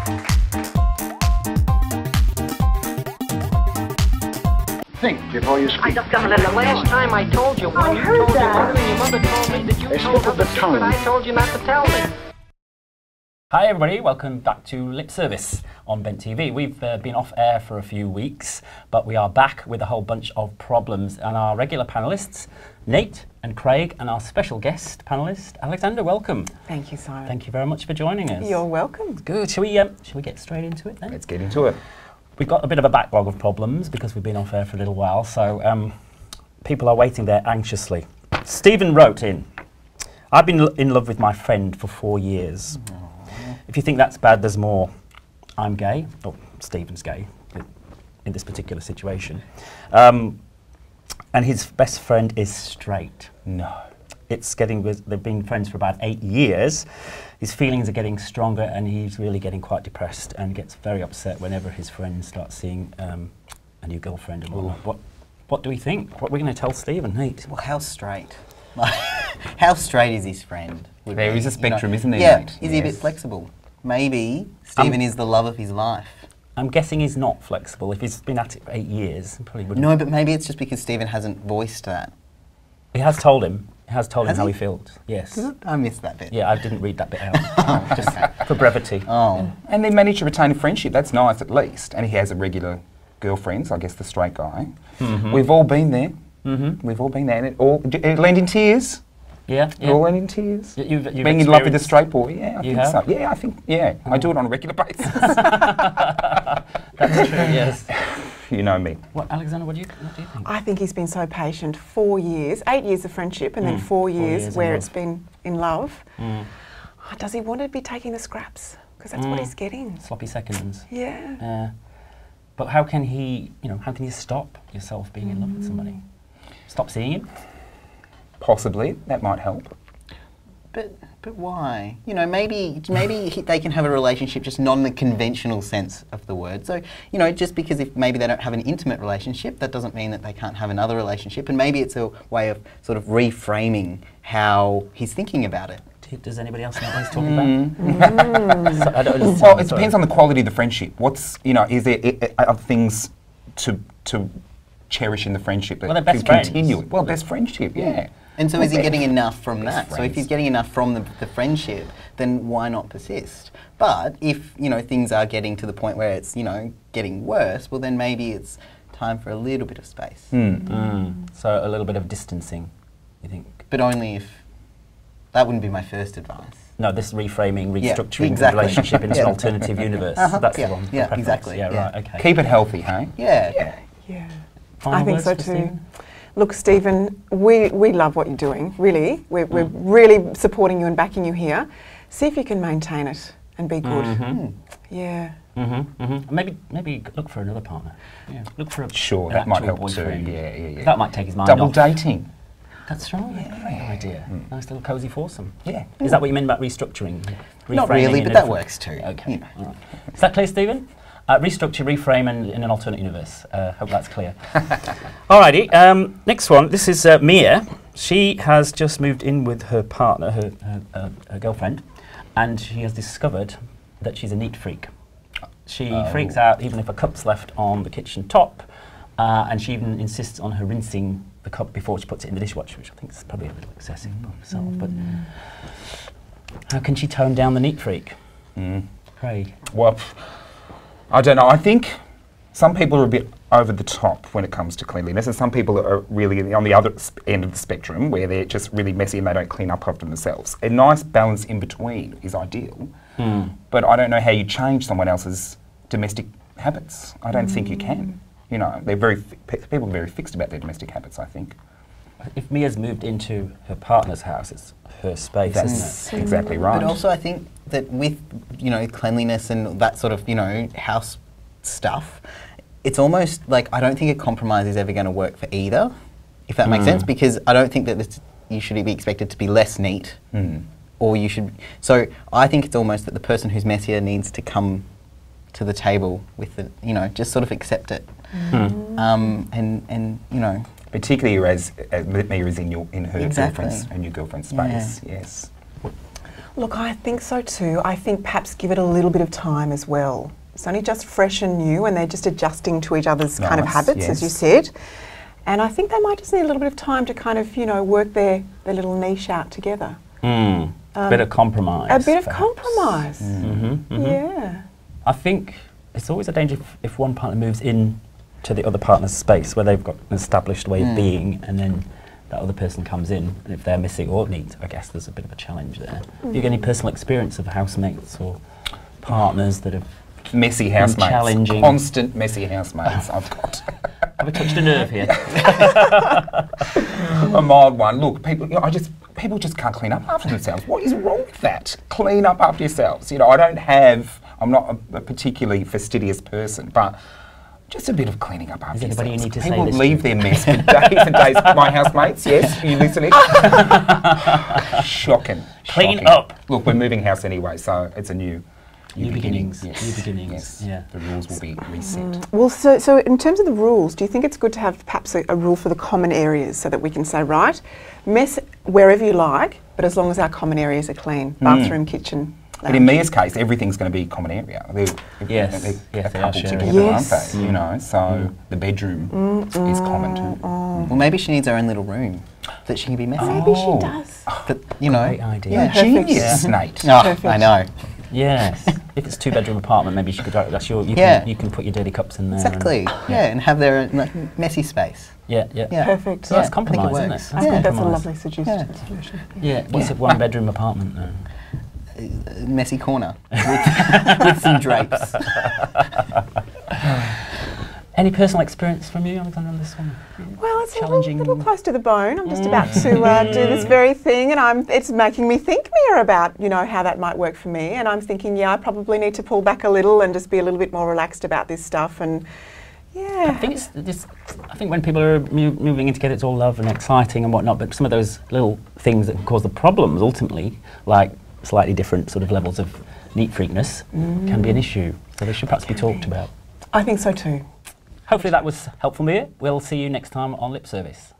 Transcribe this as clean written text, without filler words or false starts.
Think before you speak. I just got it. The last time I told you, when you told your mother, and your mother told me that you told her the secret, I told you not to tell me. Hi everybody, welcome back to Lip Service on Bent TV. We've been off air for a few weeks, but we are back with a whole bunch of problems. And our regular panellists, Nate and Craig, and our special guest panellist, Alexandra, welcome. Thank you, Simon. Thank you very much for joining us. You're welcome. Good. Shall we get straight into it then? Let's get into it. We've got a bit of a backlog of problems because we've been off air for a little while, so people are waiting there anxiously. Stephen wrote in, I've been in love with my friend for 4 years. If you think that's bad, there's more. I'm gay, or Stephen's gay in this particular situation. And his best friend is straight. No. They've been friends for about 8 years. His feelings are getting stronger and he's really getting quite depressed and gets very upset whenever his friends start seeing a new girlfriend and whatnot. What do we think? What are we going to tell Stephen, Nate? Well, how straight? How straight is his friend? There is a spectrum, isn't there, Yeah, Nate? is he a bit flexible? Maybe Stephen is the love of his life. I'm guessing he's not flexible. If he's been at it for 8 years, he probably wouldn't. No, but maybe it's just because Stephen hasn't voiced that. He has told him. He has told him how he? he felt. Yes. I missed that bit. Yeah, I didn't read that bit out. Just for brevity. Oh. And they managed to retain a friendship. That's nice, at least. And he has a regular girlfriend, so I guess the straight guy. Mm-hmm. We've all been there. Mm-hmm. We've all been there. And it landed in tears. Yeah. It all landed in tears. You've being in love with a straight boy. Yeah, I think have? so. Yeah, I think. Yeah, I do it on a regular basis. That's true. Yes. You know me. What, Alexandra? What do you think? I think he's been so patient. 4 years, 8 years of friendship, and then 4 years where it's been in love. Oh, does he want to be taking the scraps? Because that's what he's getting. Sloppy seconds. Yeah. But how can he? How can you stop yourself being in love with somebody? Stop seeing him. Possibly, that might help. But why? Maybe they can have a relationship just not in the conventional sense of the word. So, just because if maybe they don't have an intimate relationship, that doesn't mean that they can't have another relationship. And maybe it's a way of sort of reframing how he's thinking about it. Does anybody else know what he's talking about? I don't understand. Well, it depends on the quality of the friendship. Is there other things to cherish in the friendship that they're best can friends. continue? Well, best friendship, yeah. And so is he getting enough from that? friends. So if he's getting enough from the friendship, then why not persist? But if, things are getting to the point where it's, getting worse, well then maybe it's time for a little bit of space. So a little bit of distancing, you think? But only if... That wouldn't be my first advice. No, this reframing, restructuring exactly. the relationship into an alternative universe. That's the one. Yeah, preference. exactly. Yeah, Yeah. right, okay. Keep it healthy, hey? Yeah. Yeah. Final I think words so for too. Stephen? Look, Stephen, we love what you're doing, really. We're really supporting you and backing you here. See if you can maintain it and be good. Yeah. Maybe look for another partner. Yeah. Look for a Sure, an that might actual help too. boyfriend. Yeah. That might take his mind Double off. dating. That's right. Great idea. Nice little cosy foursome. Yeah. Is that what you meant about restructuring? Not Reframing really, in but a that different- works too. Okay. All right. Is that clear, Stephen? Restructure, reframe, and in an alternate universe. Hope that's clear. Alrighty. Next one. This is Mia. She has just moved in with her partner, her girlfriend, and she has discovered that she's a neat freak. She freaks out even if a cup's left on the kitchen top, and she even insists on her rinsing the cup before she puts it in the dishwasher, which I think is probably a little excessive by herself. But how can she tone down the neat freak? Craig. Well, I don't know. I think some people are a bit over the top when it comes to cleanliness, and some people are really on the other end of the spectrum where they're just really messy and they don't clean up after themselves. A nice balance in between is ideal, but I don't know how you change someone else's domestic habits. I don't think you can. People are very fixed about their domestic habits, I think. If Mia's moved into her partner's house, it's her space, isn't it? Exactly right. But also I think that with, cleanliness and that sort of, house stuff, it's almost like I don't think a compromise is ever going to work for either, if that makes sense, because I don't think that you should be expected to be less neat, or you should... So I think it's almost that the person who's messier needs to come to the table with the, just sort of accept it. And Particularly as Mia is in her Exactly. girlfriend's space, yes. Look, I think so too. I think perhaps give it a little bit of time as well. It's only just fresh and new and they're just adjusting to each other's kind of habits, as you said. And I think they might just need a little bit of time to kind of, you know, work their little niche out together. A bit of compromise. A bit of perhaps. compromise. Yeah. I think it's always a danger if one partner moves in to the other partner's space where they've got an established way of being, and then that other person comes in, and if they're missing or neat, I guess there's a bit of a challenge there. Have you got any personal experience of housemates or partners that have messy housemates, challenging, constant messy housemates? I've got. Have we touched a nerve here? A mild one. Look, people, you know, people just can't clean up after themselves. What is wrong with that? Clean up after yourselves. You know, I'm not a particularly fastidious person, but just a bit of cleaning up after yourselves. Anybody you need to say People this leave to? their mess for days and days. My housemates, yes, are you listening? Shocking. Clean Shocking. up. Look, we're moving house anyway, so it's a new beginnings. Yes. New beginnings. Yes. Yeah. The rules will be reset. Well, so in terms of the rules, do you think it's good to have perhaps a rule for the common areas so that we can say, right, mess wherever you like, but as long as our common areas are clean, bathroom, kitchen, But in Mia's case, everything's going to be common area. They're They a are couple sharing. together, Yes. aren't they? You know, so the bedroom is common too. Well, maybe she needs her own little room that she can be messy. Maybe she does. That, you know. Great idea. Yeah, Genius, Nate. Oh, Perfect. I know. Yes. If it's a 2-bedroom apartment, maybe you could. That's your. You can put your dirty cups in there. Exactly. And have their own messy space. Yeah. Perfect. So that's Yeah, I think it compromise, isn't it? works. I think that's a compromise. lovely suggestion. Yeah. What's a 1-bedroom apartment now? Messy corner with some drapes. Any personal experience from you, Alexandra, on this one? Well, it's Challenging. a little close to the bone. I'm just about to do this very thing, and it's making me think, Mia, about, you know, how that might work for me. And I'm thinking, I probably need to pull back a little and just be a little bit more relaxed about this stuff. And I think I think when people are moving in together, it's all love and exciting and whatnot. But some of those little things that can cause the problems ultimately, like slightly different sort of levels of neat freakness, can be an issue. So they should perhaps be talked about. I think so too. Hopefully that was helpful, Mia. We'll see you next time on Lip Service.